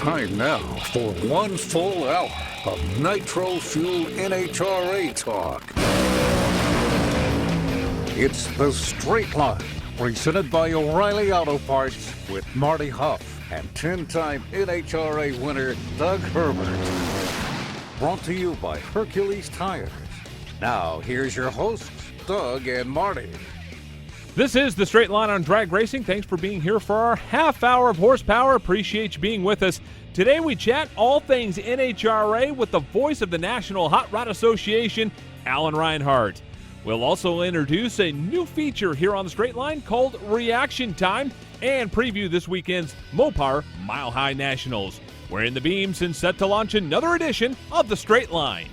Time now for one full hour of nitro-fueled NHRA talk. It's The Straight Line, presented by O'Reilly Auto Parts with Marty Hough and 10-time NHRA winner Doug Herbert. Brought to you by Hercules Tires. Now, here's your hosts, Doug and Marty. This is The Straight Line on Drag Racing. Thanks for being here for our half hour of horsepower. Appreciate you being with us. Today we chat all things NHRA with the voice of the National Hot Rod Association, Alan Reinhart. We'll also introduce a new feature here on The Straight Line called Reaction Time and preview this weekend's Mopar Mile High Nationals. We're in the beams and set to launch another edition of The Straight Line.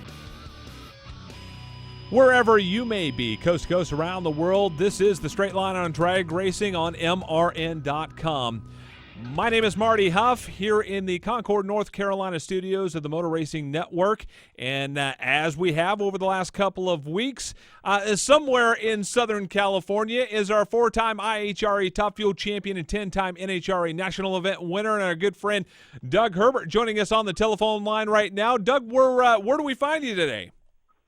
Wherever you may be, coast to coast around the world, this is The Straight Line on Drag Racing on MRN.com. My name is Marty Hough here in the Concord, North Carolina studios of the Motor Racing Network. And as we have over the last couple of weeks, somewhere in Southern California is our four-time IHRA Top Fuel champion and 10-time NHRA National Event winner and our good friend Doug Herbert joining us on the telephone line right now. Doug, where do we find you today?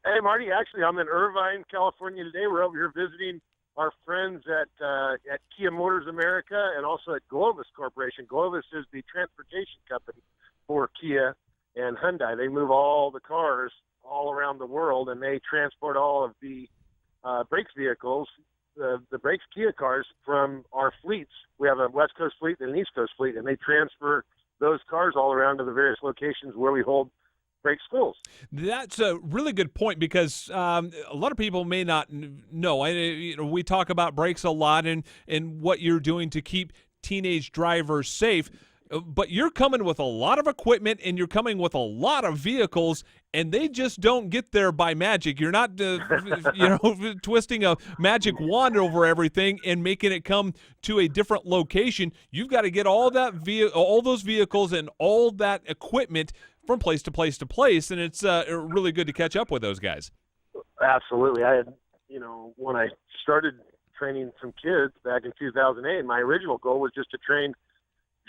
Hey, Marty. Actually, I'm in Irvine, California today. We're over here visiting our friends at Kia Motors America and also at Glovis Corporation. Glovis is the transportation company for Kia and Hyundai. They move all the cars all around the world, and they transport all of the brakes vehicles, the brakes Kia cars from our fleets. We have a West Coast fleet and an East Coast fleet, and they transfer those cars all around to the various locations where we hold brake schools. That's a really good point because a lot of people may not know. We talk about brakes a lot and what you're doing to keep teenage drivers safe, but you're coming with a lot of equipment and you're coming with a lot of vehicles, and they just don't get there by magic. You're not, twisting a magic wand over everything and making it come to a different location. You've got to get all those vehicles and all that equipment from place to place to place, and it's really good to catch up with those guys. Absolutely. I had, when I started training some kids back in 2008, my original goal was just to train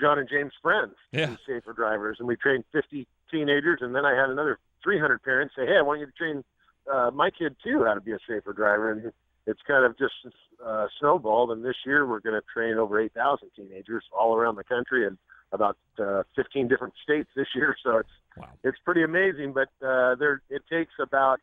John and James' friends to be safer drivers, and we trained 50 teenagers, and then I had another 300 parents say, hey, I want you to train my kid, too, how to be a safer driver, and it's kind of just snowballed, and this year we're going to train over 8,000 teenagers all around the country and about 15 different states this year, so it's pretty amazing. But it takes about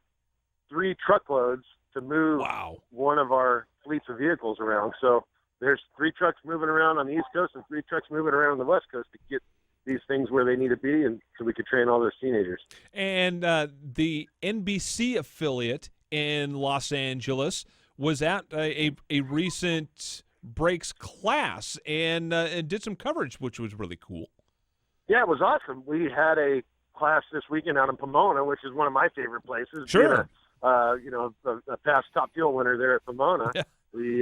3 truckloads to move one of our fleets of vehicles around. So there's 3 trucks moving around on the East Coast and 3 trucks moving around on the West Coast to get these things where they need to be, and so we could train all those teenagers. And the NBC affiliate in Los Angeles was at a recent brakes class and did some coverage, which was really cool. Yeah, it was awesome. We had a class this weekend out in Pomona, which is one of my favorite places. Sure. A past Top Fuel winner there at Pomona. Yeah. We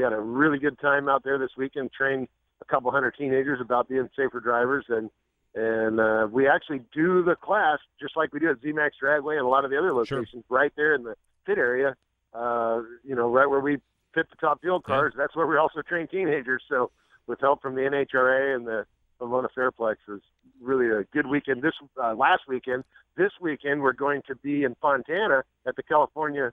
had a really good time out there this weekend, trained a couple hundred teenagers about being safer drivers, and we actually do the class just like we do at ZMAX Dragway and a lot of the other locations right there in the pit area, right where we pit the Top Fuel cars. That's where we also train teenagers. So with help from the NHRA and the Pomona Fairplex, it was really a good weekend. Last weekend. This weekend we're going to be in Fontana at the California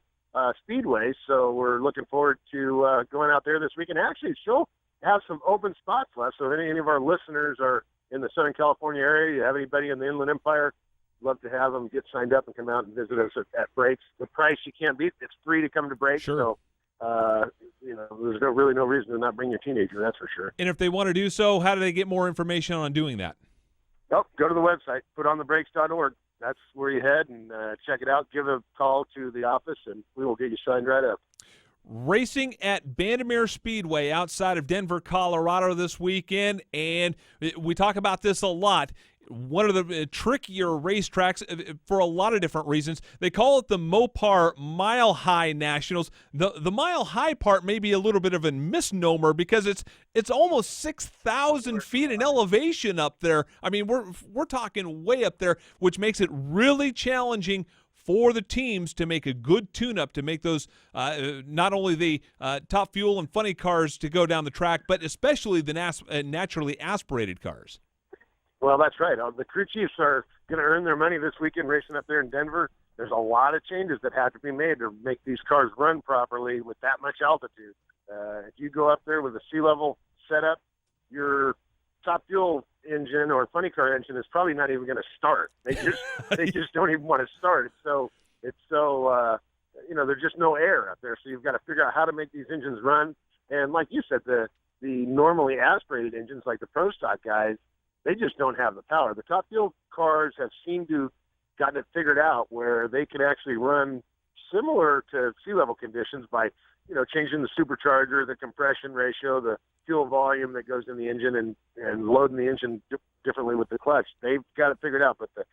Speedway. So we're looking forward to going out there this weekend. Actually, she'll have some open spots left. So if any of our listeners are in the Southern California area, you have anybody in the Inland Empire, love to have them get signed up and come out and visit us at Brakes. The price you can't beat. It's free to come to Brakes. Sure. So there's really no reason to not bring your teenager, that's for sure. And if they want to do so, how do they get more information on doing that? Oh, go to the website, putonthebrakes.org. That's where you head and check it out. Give a call to the office, and we will get you signed right up. Racing at Bandimere Speedway outside of Denver, Colorado this weekend, and we talk about this a lot. One of the trickier racetracks for a lot of different reasons. They call it the Mopar Mile High Nationals. The Mile High part may be a little bit of a misnomer because it's almost 6,000 feet in elevation up there. I mean, we're talking way up there, which makes it really challenging for the teams to make a good tune-up to make those not only the Top Fuel and funny cars to go down the track, but especially the naturally aspirated cars. Well, that's right. The crew chiefs are going to earn their money this weekend racing up there in Denver. There's a lot of changes that have to be made to make these cars run properly with that much altitude. If you go up there with a sea level setup, your top fuel engine or funny car engine is probably not even going to start. They just don't even want to start. It's so there's just no air up there. So you've got to figure out how to make these engines run. And like you said, the normally aspirated engines like the Pro Stock guys, they just don't have the power. The top fuel cars have seemed to gotten it figured out where they can actually run similar to sea level conditions by, changing the supercharger, the compression ratio, the fuel volume that goes in the engine, and loading the engine differently with the clutch. They've got it figured out, but the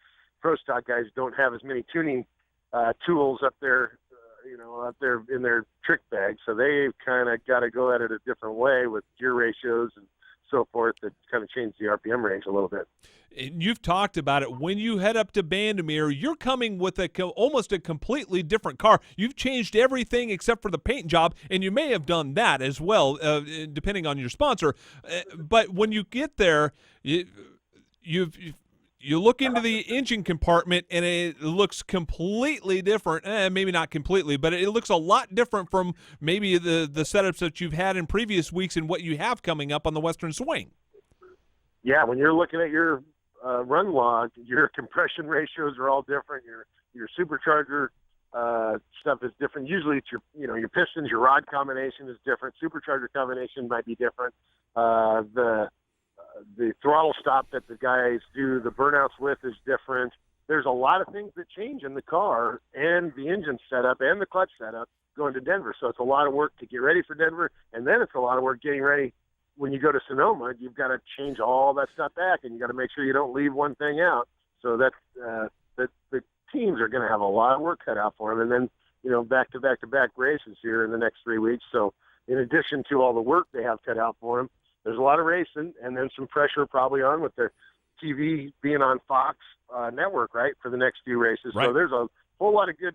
Pro Stock guys don't have as many tuning tools up there, up there in their trick bag. So they've kind of got to go at it a different way with gear ratios and so forth that kind of change the RPM range a little bit. And you've talked about it. When you head up to Bandimere, you're coming with almost a completely different car. You've changed everything except for the paint job, and you may have done that as well, depending on your sponsor. But when you get there, you look into the engine compartment, and it looks completely different. Maybe not completely, but it looks a lot different from maybe the setups that you've had in previous weeks and what you have coming up on the Western Swing. Yeah, when you're looking at your run log, your compression ratios are all different. Your supercharger stuff is different. Usually, it's your pistons, your rod combination is different. Supercharger combination might be different. The throttle stop that the guys do the burnouts with is different. There's a lot of things that change in the car and the engine setup and the clutch setup going to Denver. So it's a lot of work to get ready for Denver, and then it's a lot of work getting ready when you go to Sonoma. You've got to change all that stuff back, and you got to make sure you don't leave one thing out. So that's the teams are going to have a lot of work cut out for them, and then back-to-back races here in the next 3 weeks. So in addition to all the work they have cut out for them, there's a lot of racing, and then some pressure probably on with the TV being on Fox network, right, for the next few races. Right. So there's a whole lot of good,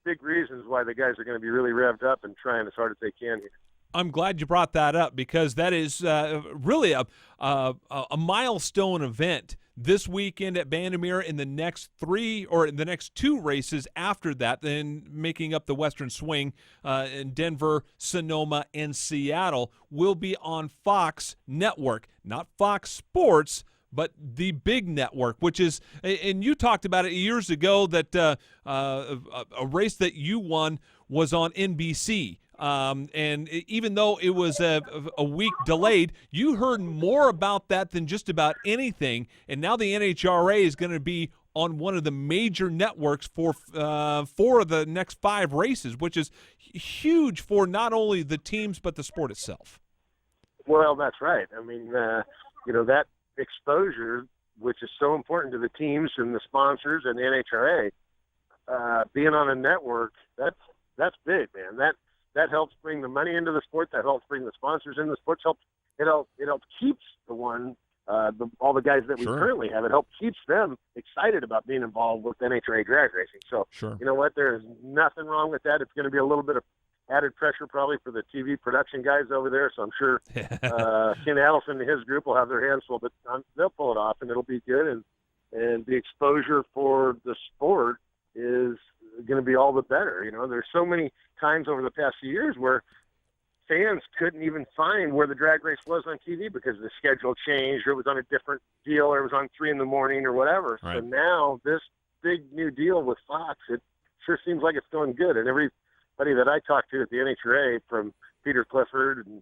big reasons why the guys are going to be really revved up and trying as hard as they can here. I'm glad you brought that up because that is really a milestone event this weekend at Bandimere. In the next the next two races after that, then making up the Western Swing in Denver, Sonoma, and Seattle will be on Fox Network, not Fox Sports, but the big network, which is, and you talked about it years ago that a race that you won was on NBC. And even though it was a week delayed, you heard more about that than just about anything. And now the NHRA is going to be on one of the major networks for 4 of the next 5 races, which is huge for not only the teams but the sport itself. Well, that's right. I mean, that exposure, which is so important to the teams and the sponsors and the NHRA, being on a network, that's big, man. That helps bring the money into the sport. That helps bring the sponsors into the sport. It helps keeps all the guys that we currently have. It helps keeps them excited about being involved with NHRA drag racing. So you know what? There's nothing wrong with that. It's going to be a little bit of added pressure probably for the TV production guys over there. So I'm sure Ken Adelson and his group will have their hands full, but they'll pull it off and it'll be good. And the exposure for the sport is going to be all the better. There's so many times over the past few years where fans couldn't even find where the drag race was on TV because the schedule changed or it was on a different deal or it was on 3 a.m. or whatever. Right. So now this big new deal with Fox, it sure seems like it's going good. And everybody that I talked to at the NHRA, from Peter Clifford and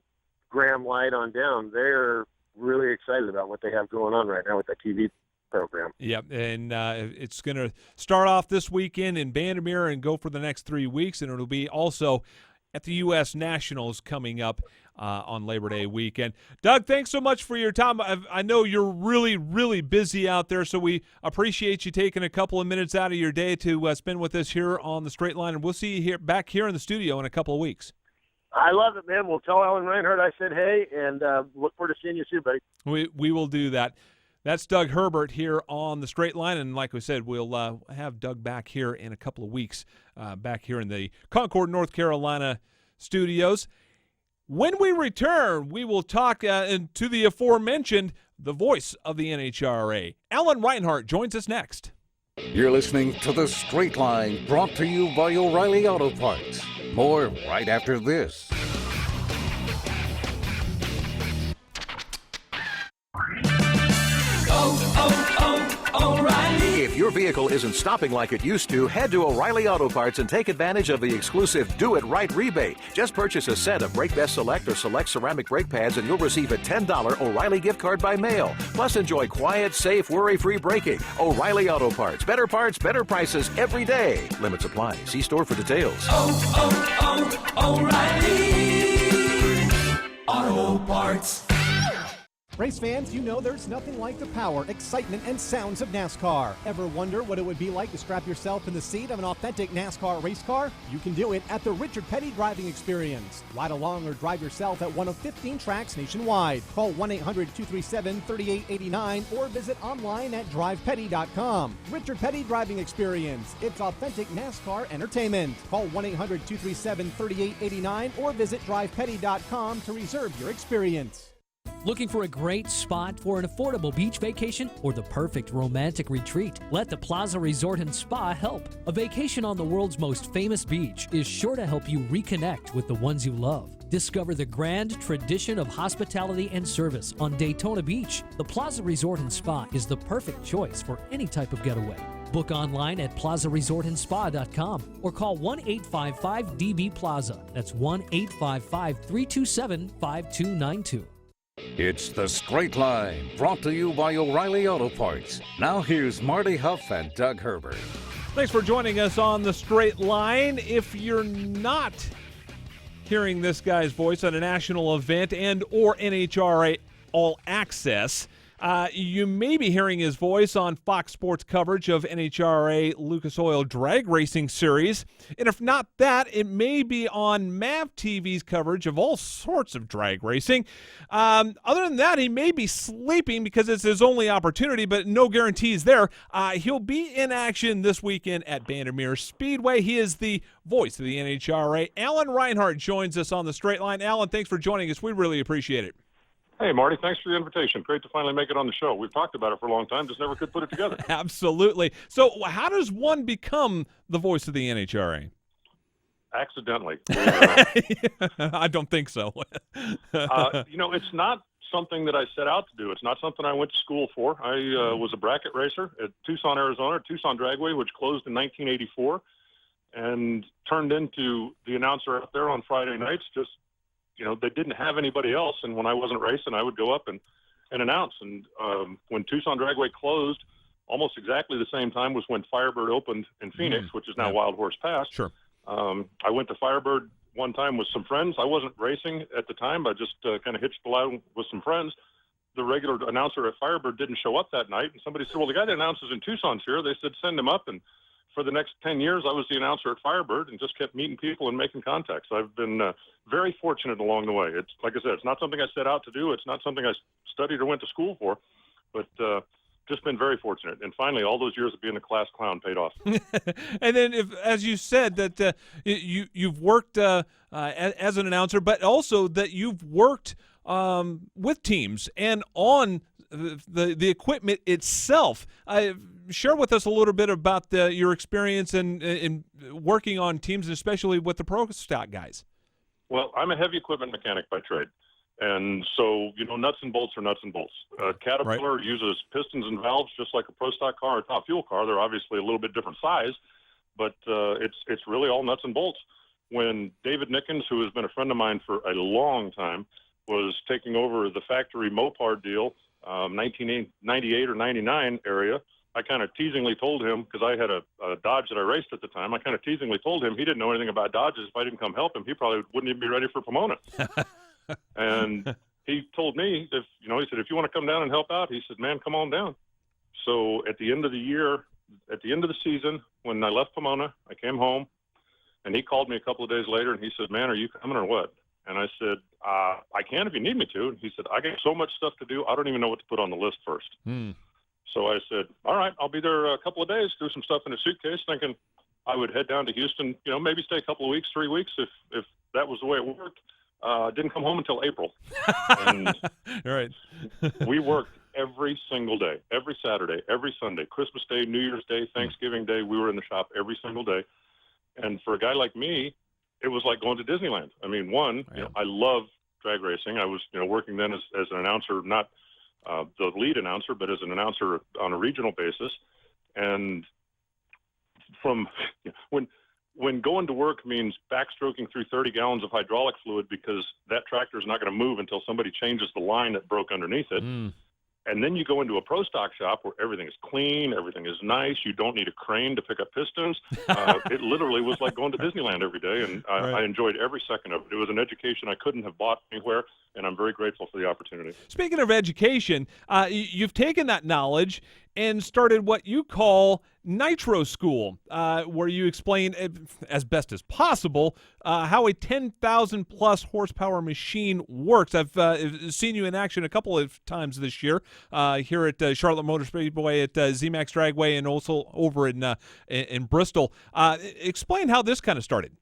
Graham Light on down, they're really excited about what they have going on right now with that TV program. Yep, and it's going to start off this weekend in Bandimere and go for the next 3 weeks, and it'll be also at the U.S. Nationals coming up on Labor Day weekend. Doug, thanks so much for your time. I know you're really, really busy out there, so we appreciate you taking a couple of minutes out of your day to spend with us here on the Straight Line, and we'll see you back here in the studio in a couple of weeks. I love it, man. We'll tell Alan Reinhart I said hey, and look forward to seeing you soon, buddy. We will do that. That's Doug Herbert here on the Straight Line, and like we said, we'll have Doug back here in a couple of weeks, back here in the Concord, North Carolina studios. When we return, we will talk to the aforementioned, the voice of the NHRA. Alan Reinhart joins us next. You're listening to The Straight Line, brought to you by O'Reilly Auto Parts. More right after this. O'Reilly. If your vehicle isn't stopping like it used to, head to O'Reilly Auto Parts and take advantage of the exclusive Do It Right rebate. Just purchase a set of Brake Best Select or Select ceramic brake pads and you'll receive a $10 O'Reilly gift card by mail. Plus, enjoy quiet, safe, worry-free braking. O'Reilly Auto Parts. Better parts, better prices every day. Limits apply. See store for details. O'Reilly Auto Parts. Race fans, you know there's nothing like the power, excitement, and sounds of NASCAR. Ever wonder what it would be like to strap yourself in the seat of an authentic NASCAR race car? You can do it at the Richard Petty Driving Experience. Ride along or drive yourself at one of 15 tracks nationwide. Call 1-800-237-3889 or visit online at drivepetty.com. Richard Petty Driving Experience. It's authentic NASCAR entertainment. Call 1-800-237-3889 or visit drivepetty.com to reserve your experience. Looking for a great spot for an affordable beach vacation or the perfect romantic retreat? Let the Plaza Resort and Spa help. A vacation on the world's most famous beach is sure to help you reconnect with the ones you love. Discover the grand tradition of hospitality and service on Daytona Beach. The Plaza Resort and Spa is the perfect choice for any type of getaway. Book online at plazaresortandspa.com or call 1-855-DB-PLAZA. That's 1-855-327-5292. It's The Straight Line, brought to you by O'Reilly Auto Parts. Now here's Marty Hough and Doug Herbert. Thanks for joining us on The Straight Line. If you're not hearing this guy's voice at a national event and or NHRA All Access, you may be hearing his voice on Fox Sports coverage of NHRA Lucas Oil Drag Racing Series. And if not that, it may be on MAV TV's coverage of all sorts of drag racing. Other than that, he may be sleeping because it's his only opportunity, but no guarantees there. He'll be in action this weekend at Vandermeer Speedway. He is the voice of the NHRA. Alan Reinhart joins us on The Straight Line. Alan, thanks for joining us. We really appreciate it. Hey, Marty, thanks for the invitation. Great to finally make it on the show. We've talked about it for a long time, just never could put it together. Absolutely. So how does one become the voice of the NHRA? Accidentally. I don't think so. It's not something that I set out to do. It's not something I went to school for. I was a bracket racer at Tucson, Arizona, Tucson Dragway, which closed in 1984, and turned into the announcer out there on Friday nights. Just they didn't have anybody else, and when I wasn't racing, I would go up and announce. And when Tucson Dragway closed, almost exactly the same time was when Firebird opened in Phoenix, which is now Wild Horse Pass. Sure. I went to Firebird one time with some friends. I wasn't racing at the time. I just kind of hitched the line with some friends. The regular announcer at Firebird didn't show up that night, and somebody said, well, the guy that announces in Tucson's here. They said, send him up. And for the next 10 years, I was the announcer at Firebird and just kept meeting people and making contacts. I've been very fortunate along the way. It's like I said, it's not something I set out to do. It's not something I studied or went to school for, but just been very fortunate. And finally, all those years of being a class clown paid off. And then, as you said, that you've worked as an announcer, but also that you've worked with teams and on the equipment itself. Share with us a little bit about your experience in working on teams, especially with the pro stock guys. Well, I'm a heavy equipment mechanic by trade. And so, nuts and bolts are nuts and bolts. Caterpillar uses pistons and valves just like a pro stock car or top fuel car. They're obviously a little bit different size, but it's really all nuts and bolts. When David Nickens, who has been a friend of mine for a long time, was taking over the factory Mopar deal, 1998 or 99 area, I kind of teasingly told him, because I had a Dodge that I raced at the time, I kind of teasingly told him he didn't know anything about Dodges. If I didn't come help him, he probably wouldn't even be ready for Pomona. And he told me, he said, if you want to come down and help out, he said, man, come on down. So at the end of the year, at the end of the season, when I left Pomona, I came home, and he called me a couple of days later, and he said, man, are you coming or what? And I said, I can if you need me to. And he said, I got so much stuff to do, I don't even know what to put on the list first. So I said, all right, I'll be there a couple of days, do some stuff in a suitcase, thinking I would head down to Houston, maybe stay a couple of weeks, 3 weeks, if that was the way it worked. Didn't come home until April. And right. we worked every single day, every Saturday, every Sunday, Christmas Day, New Year's Day, Thanksgiving Day. We were in the shop every single day. And for a guy like me, it was like going to Disneyland. I mean, I love drag racing. I was, working then as an announcer, not the lead announcer, but as an announcer on a regional basis. And from when going to work means backstroking through 30 gallons of hydraulic fluid because that tractor is not going to move until somebody changes the line that broke underneath it. And then you go into a pro stock shop where everything is clean, everything is nice. You don't need a crane to pick up pistons. It literally was like going to Disneyland every day, and I enjoyed every second of it. It was an education I couldn't have bought anywhere, and I'm very grateful for the opportunity. Speaking of education, you've taken that knowledge and started what you call Nitro School, where you explain as best as possible how a 10,000-plus horsepower machine works. I've seen you in action a couple of times this year here at Charlotte Motor Speedway at ZMAX Dragway and also over in Bristol. Explain how this kind of started.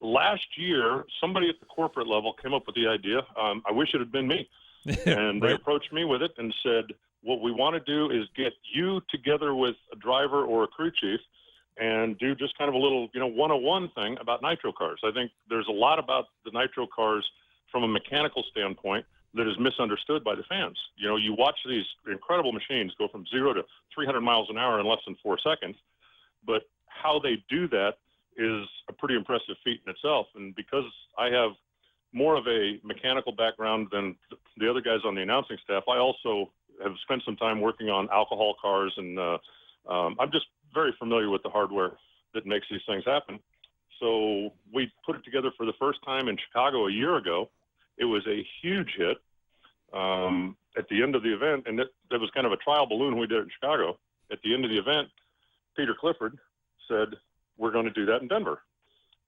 Last year, somebody at the corporate level came up with the idea. I wish it had been me. And they approached me with it and said, what we want to do is get you together with a driver or a crew chief and do just kind of a little, 101 thing about nitro cars. I think there's a lot about the nitro cars from a mechanical standpoint that is misunderstood by the fans. You watch these incredible machines go from 0 to 300 miles an hour in less than 4 seconds, but how they do that is a pretty impressive feat in itself. And because I have more of a mechanical background than the other guys on the announcing staff, I also have spent some time working on alcohol cars, and I'm just very familiar with the hardware that makes these things happen. So we put it together for the first time in Chicago a year ago. It was a huge hit at the end of the event, and that was kind of a trial balloon we did in Chicago. At the end of the event, Peter Clifford said, we're going to do that in Denver.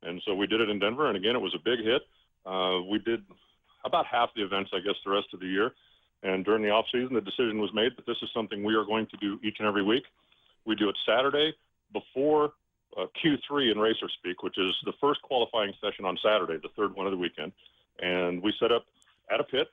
And so we did it in Denver, and again, it was a big hit. We did about half the events, I guess, the rest of the year. And during the off season, the decision was made that this is something we are going to do each and every week. We do it Saturday before Q3 in Racer Speak, which is the first qualifying session on Saturday, the third one of the weekend. And we set up at a pit,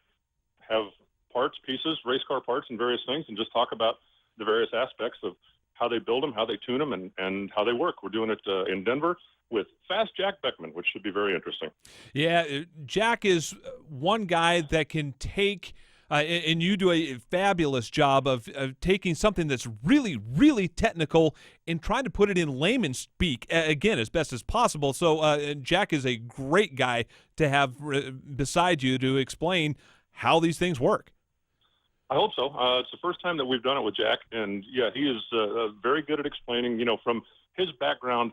have parts, pieces, race car parts, and various things, and just talk about the various aspects of how they build them, how they tune them, and how they work. We're doing it in Denver with Fast Jack Beckman, which should be very interesting. Yeah, Jack is one guy that can take and you do a fabulous job of taking something that's really, really technical and trying to put it in layman's speak, again, as best as possible. So Jack is a great guy to have beside you to explain how these things work. I hope so. It's the first time that we've done it with Jack, and yeah, he is very good at explaining, from his background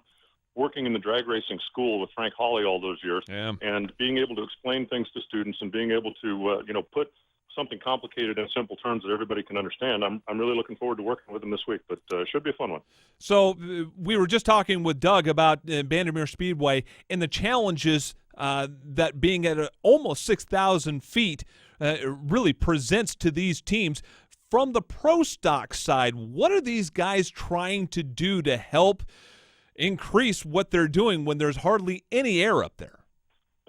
working in the drag racing school with Frank Hawley all those years, and being able to explain things to students and being able to, put something complicated in simple terms that everybody can understand. I'm really looking forward to working with him this week, but it should be a fun one. So we were just talking with Doug about Bandimere Speedway and the challenges that being at almost 6,000 feet really presents to these teams. From the pro stock side, what are these guys trying to do to help increase what they're doing when there's hardly any air up there?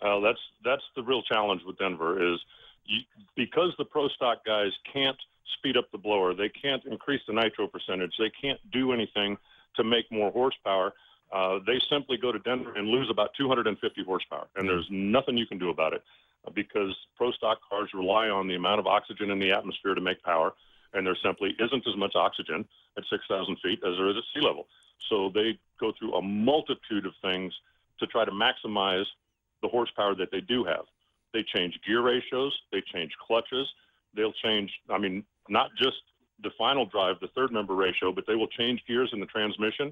That's the real challenge with Denver is because the pro stock guys can't speed up the blower, they can't increase the nitro percentage, they can't do anything to make more horsepower. They simply go to Denver and lose about 250 horsepower, and there's nothing you can do about it because pro stock cars rely on the amount of oxygen in the atmosphere to make power, and there simply isn't as much oxygen at 6,000 feet as there is at sea level. So they go through a multitude of things to try to maximize the horsepower that they do have. They change gear ratios, they change clutches, they'll change, not just the final drive, the third member ratio, but they will change gears in the transmission.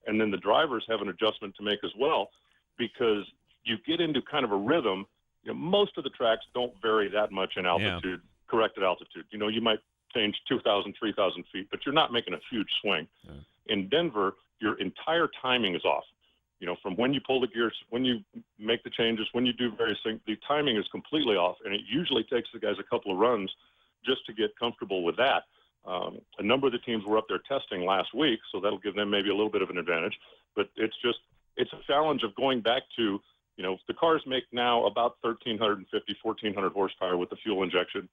And then the drivers have an adjustment to make as well, because you get into kind of a rhythm. Most of the tracks don't vary that much in altitude, corrected altitude. You might change 2,000, 3,000 feet, but you're not making a huge swing. In Denver, your entire timing is off. From when you pull the gears, when you make the changes, when you do various things, the timing is completely off, and it usually takes the guys a couple of runs just to get comfortable with that. A number of the teams were up there testing last week, so that'll give them maybe a little bit of an advantage. But it's a challenge of going back to, The cars make now about 1,350, 1,400 horsepower with the fuel injection.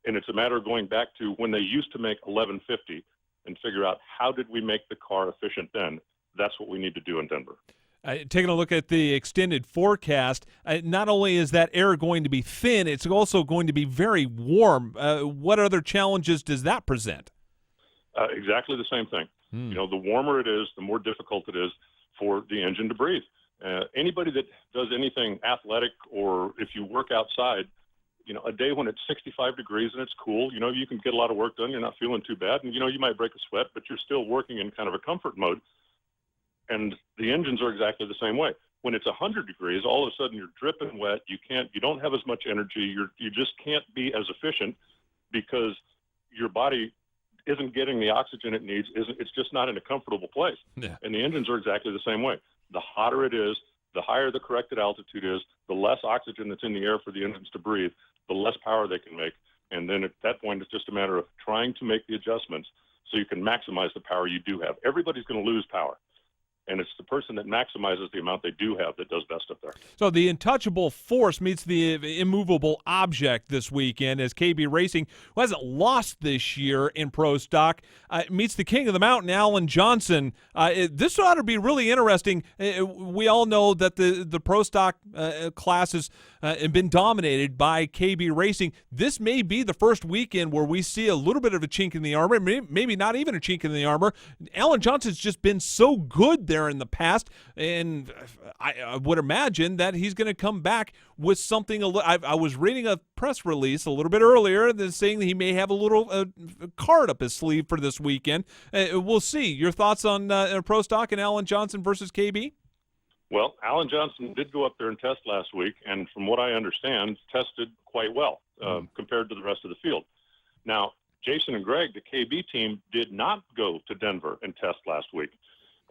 And it's a matter of going back to when they used to make 1,150 and figure out how did we make the car efficient then. That's what we need to do in Denver. Taking a look at the extended forecast, not only is that air going to be thin, it's also going to be very warm. What other challenges does that present? Exactly the same thing. The warmer it is, the more difficult it is for the engine to breathe. Anybody that does anything athletic, or if you work outside, a day when it's 65 degrees and it's cool, you can get a lot of work done. You're not feeling too bad. And, you might break a sweat, but you're still working in kind of a comfort mode. And the engines are exactly the same way. When it's 100 degrees, all of a sudden you're dripping wet. You don't have as much energy. You just can't be as efficient because your body isn't getting the oxygen it needs. It's just not in a comfortable place. Yeah. And the engines are exactly the same way. The hotter it is, the higher the corrected altitude is, the less oxygen that's in the air for the engines to breathe, the less power they can make. And then at that point, it's just a matter of trying to make the adjustments so you can maximize the power you do have. Everybody's going to lose power. And it's the person that maximizes the amount they do have that does best up there. So the untouchable force meets the immovable object this weekend as KB Racing, who hasn't lost this year in Pro Stock, meets the king of the mountain, Alan Johnson. This ought to be really interesting. We all know that the Pro Stock class has been dominated by KB Racing. This may be the first weekend where we see a little bit of a chink in the armor, maybe not even a chink in the armor. Alan Johnson's just been so good there in the past, and I would imagine that he's going to come back with something. I was reading a press release a little bit earlier that's saying that he may have a little card up his sleeve for this weekend. We'll see. Your thoughts on Pro Stock and Alan Johnson versus KB? Well, Alan Johnson did go up there and test last week, and from what I understand, tested quite well compared to the rest of the field. Now, Jason and Greg, the KB team, did not go to Denver and test last week.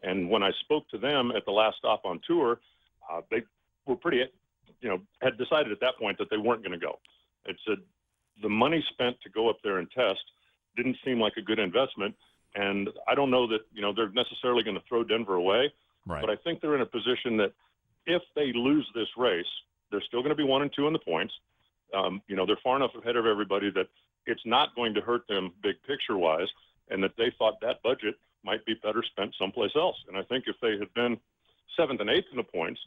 And when I spoke to them at the last stop on tour, they were had decided at that point that they weren't going to go. It said the money spent to go up there and test didn't seem like a good investment. And I don't know that, they're necessarily going to throw Denver away. Right. But I think they're in a position that if they lose this race, they're still going to be 1 and 2 in the points. They're far enough ahead of everybody that it's not going to hurt them big picture-wise, and that they thought that budget might be better spent someplace else. And I think if they had been 7th and 8th in the points,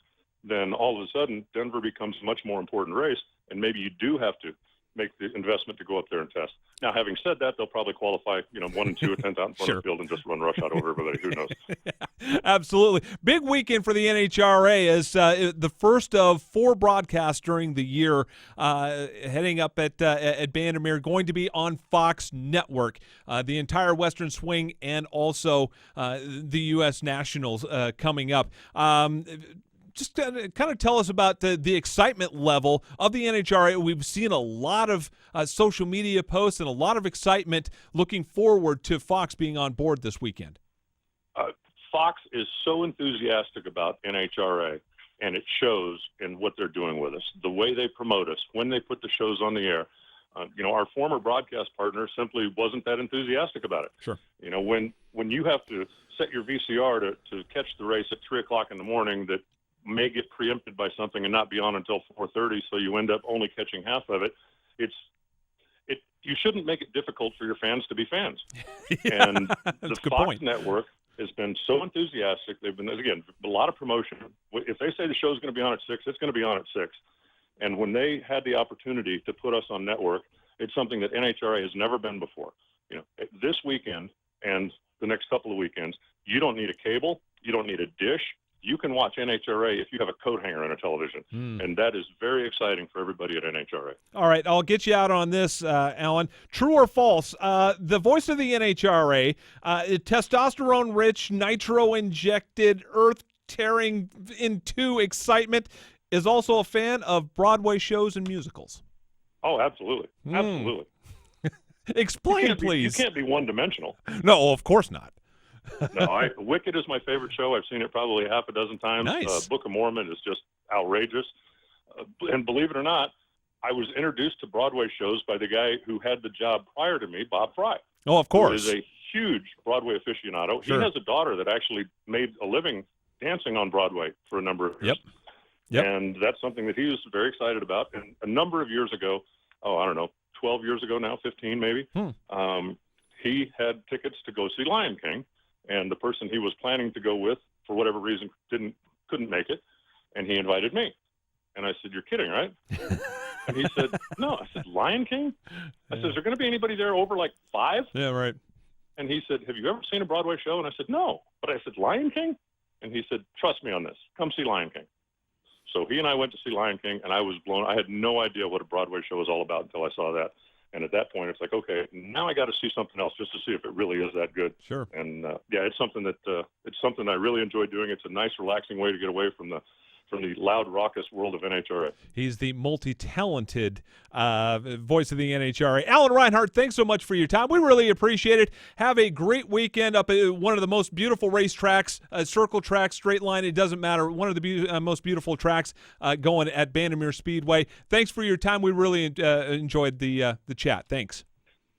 then all of a sudden Denver becomes a much more important race, and maybe you do have to make the investment to go up there and test. Now, having said that, they'll probably qualify, 1 and 2 at 10th out in front of the field and just run rush out over everybody. Who knows? Yeah, absolutely. Big weekend for the NHRA as the first of 4 broadcasts during the year heading up at Bandimere, going to be on Fox Network. The entire Western Swing and also the U.S. Nationals coming up. Just kind of tell us about the excitement level of the NHRA. We've seen a lot of social media posts and a lot of excitement looking forward to Fox being on board this weekend. Fox is so enthusiastic about NHRA, and it shows in what they're doing with us, the way they promote us, when they put the shows on the air. Our former broadcast partner simply wasn't that enthusiastic about it. Sure. When you have to set your VCR to catch the race at 3 o'clock in the morning that may get preempted by something and not be on until 4:30, so you end up only catching half of it. You shouldn't make it difficult for your fans to be fans. Yeah, and the Fox point. Network has been so enthusiastic. They've been, again, a lot of promotion. If they say the show's going to be on at 6, it's going to be on at 6. And when they had the opportunity to put us on network, it's something that NHRA has never been before. This weekend and the next couple of weekends, you don't need a cable, you don't need a dish. You can watch NHRA if you have a coat hanger on a television, and that is very exciting for everybody at NHRA. All right, I'll get you out on this, Alan. True or false, the voice of the NHRA, testosterone-rich, nitro-injected, earth-tearing into excitement, is also a fan of Broadway shows and musicals. Oh, absolutely. Absolutely. Explain, please. You can't be one-dimensional. No, of course not. No, Wicked is my favorite show. I've seen it probably half a dozen times. Nice. Book of Mormon is just outrageous. And believe it or not, I was introduced to Broadway shows by the guy who had the job prior to me, Bob Fry. Oh, of course. Who is a huge Broadway aficionado. Sure. He has a daughter that actually made a living dancing on Broadway for a number of years. Yep. Yep. And that's something that he was very excited about. And a number of years ago, 12 years ago now, 15 maybe, he had tickets to go see Lion King, and the person he was planning to go with, for whatever reason, couldn't make it, and he invited me. And I said, "You're kidding, right?" And he said, "No." I said, "Lion King?" I said, "Is there going to be anybody there over like 5?" Yeah, right. And he said, "Have you ever seen a Broadway show?" And I said, "No." But I said, "Lion King?" And he said, "Trust me on this. Come see Lion King." So he and I went to see Lion King, and I was blown. I had no idea what a Broadway show was all about until I saw that. And at that point, it's like, okay, now I got to see something else just to see if it really is that good. Sure. And it's something that I really enjoy doing. It's a nice, relaxing way to get away from the loud, raucous world of NHRA. He's the multi-talented voice of the NHRA. Alan Reinhart, thanks so much for your time. We really appreciate it. Have a great weekend up at one of the most beautiful racetracks, circle track, straight line, it doesn't matter. One of the most beautiful tracks going at Bandimere Speedway. Thanks for your time. We really enjoyed the chat. Thanks.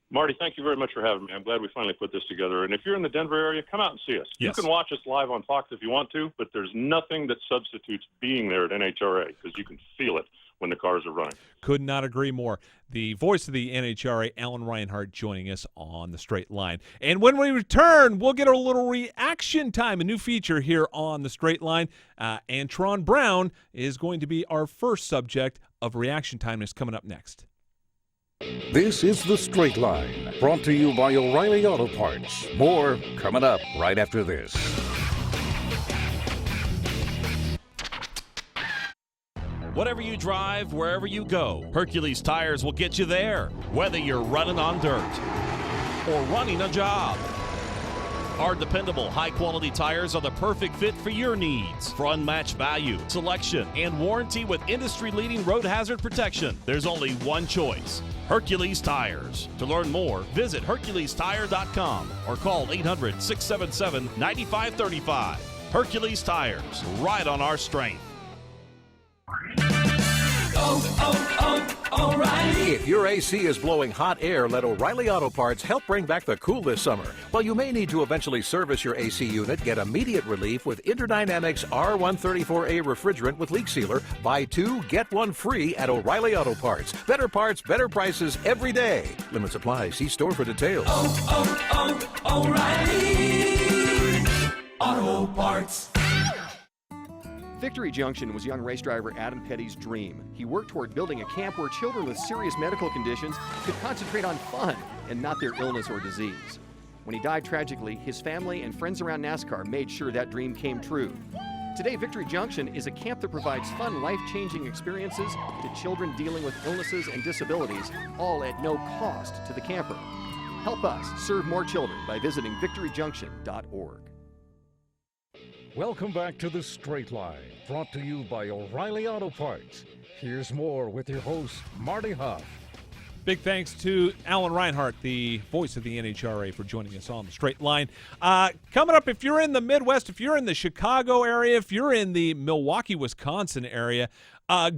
Marty, thank you very much for having me. I'm glad we finally put this together. And if you're in the Denver area, come out and see us. Yes. You can watch us live on Fox if you want to, but there's nothing that substitutes being there at NHRA because you can feel it when the cars are running. Could not agree more. The voice of the NHRA, Alan Reinhart, joining us on the Straight Line. And when we return, we'll get a little reaction time, a new feature here on the Straight Line. Antron Brown is going to be our first subject of reaction time. Is coming up next. This is The Straight Line, brought to you by O'Reilly Auto Parts. More coming up right after this. Whatever you drive, wherever you go, Hercules Tires will get you there, whether you're running on dirt or running a job. Our dependable, high-quality tires are the perfect fit for your needs. For unmatched value, selection, and warranty with industry-leading road hazard protection, there's only one choice: Hercules Tires. To learn more, visit HerculesTire.com or call 800-677-9535. Hercules Tires, right on our strength. O'Reilly. If your AC is blowing hot air, let O'Reilly Auto Parts help bring back the cool this summer. While you may need to eventually service your AC unit, get immediate relief with Interdynamics R134A refrigerant with leak sealer. Buy 2, get 1 free at O'Reilly Auto Parts. Better parts, better prices every day. Limits apply. See store for details. O'Reilly Auto Parts. Victory Junction was young race driver Adam Petty's dream. He worked toward building a camp where children with serious medical conditions could concentrate on fun and not their illness or disease. When he died tragically, his family and friends around NASCAR made sure that dream came true. Today, Victory Junction is a camp that provides fun, life-changing experiences to children dealing with illnesses and disabilities, all at no cost to the camper. Help us serve more children by visiting victoryjunction.org. Welcome back to The Straight Line, brought to you by O'Reilly Auto Parts. Here's more with your host, Marty Hough. Big thanks to Alan Reinhart, the voice of the NHRA, for joining us on the Straight Line. Coming up, if you're in the Midwest, if you're in the Chicago area, if you're in the Milwaukee, Wisconsin area,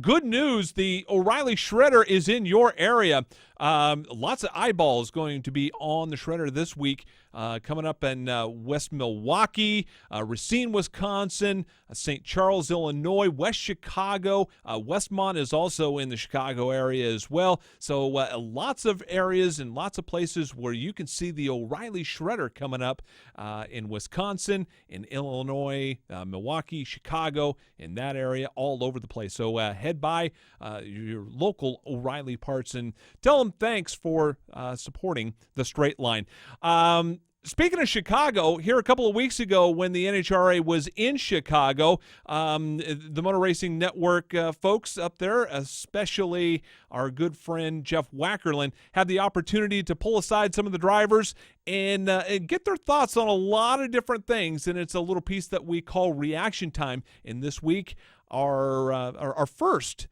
good news, the O'Reilly Shredder is in your area. Lots of eyeballs going to be on the Shredder this week. Coming up in West Milwaukee, Racine, Wisconsin, St. Charles, Illinois, West Chicago. Westmont is also in the Chicago area as well. So lots of areas and lots of places where you can see the O'Reilly Shredder coming up in Wisconsin, in Illinois, Milwaukee, Chicago, in that area, all over the place. So head by your local O'Reilly Parts and tell them thanks for supporting the Straight Line. Speaking of Chicago, here a couple of weeks ago when the NHRA was in Chicago, the Motor Racing Network folks up there, especially our good friend Jeff Wackerlin, had the opportunity to pull aside some of the drivers and get their thoughts on a lot of different things. And it's a little piece that we call Reaction Time. And this week, our first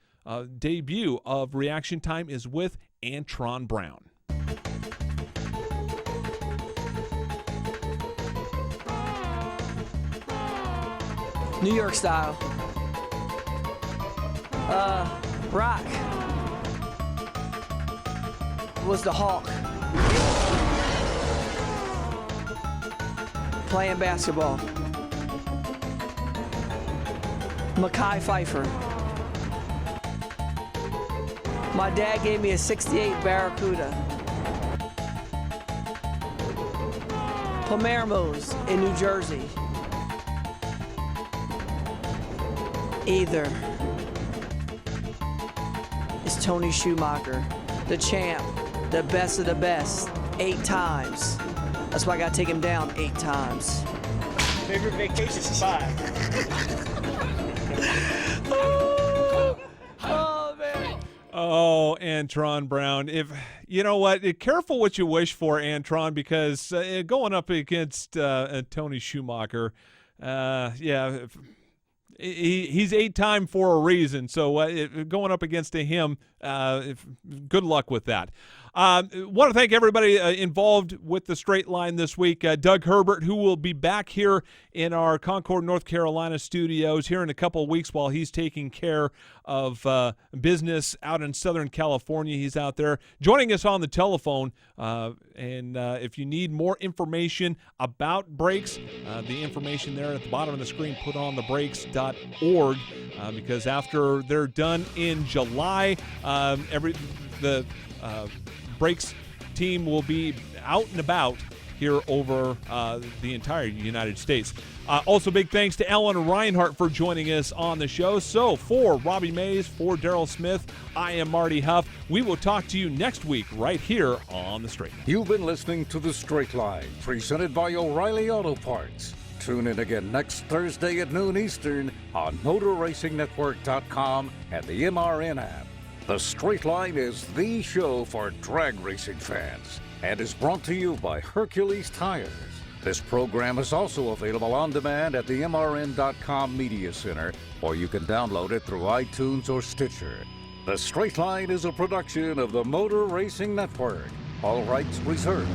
debut of Reaction Time is with Antron Brown. New York style. Rock was the Hawk. Playing basketball. Mackay Pfeiffer. My dad gave me a 68 Barracuda. Palermo's in New Jersey. Either is Tony Schumacher, the champ, the best of the best, 8 times. That's why I gotta take him down 8 times. Favorite vacation spot? Oh, man. Oh, Antron Brown. If you know what, careful what you wish for, Antron, because going up against Tony Schumacher, he's 8-time for a reason. So going up against him, good luck with that. Want to thank everybody involved with the Straight Line this week. Doug Herbert, who will be back here in our Concord, North Carolina studios here in a couple of weeks while he's taking care of business out in Southern California. He's out there joining us on the telephone. And if you need more information about brakes, the information there at the bottom of the screen, putonthebrakes.org, because after they're done in July, the brakes team will be out and about here over the entire United States. Also, big thanks to Ellen Reinhart for joining us on the show. So, for Robbie Mays, for Daryl Smith, I am Marty Hough. We will talk to you next week right here on The Straight Line. You've been listening to The Straight Line, presented by O'Reilly Auto Parts. Tune in again next Thursday at noon Eastern on MotorRacingNetwork.com and the MRN app. The Straight Line is the show for drag racing fans and is brought to you by Hercules Tires. This program is also available on demand at the MRN.com Media Center, or you can download it through iTunes or Stitcher. The Straight Line is a production of the Motor Racing Network. All rights reserved.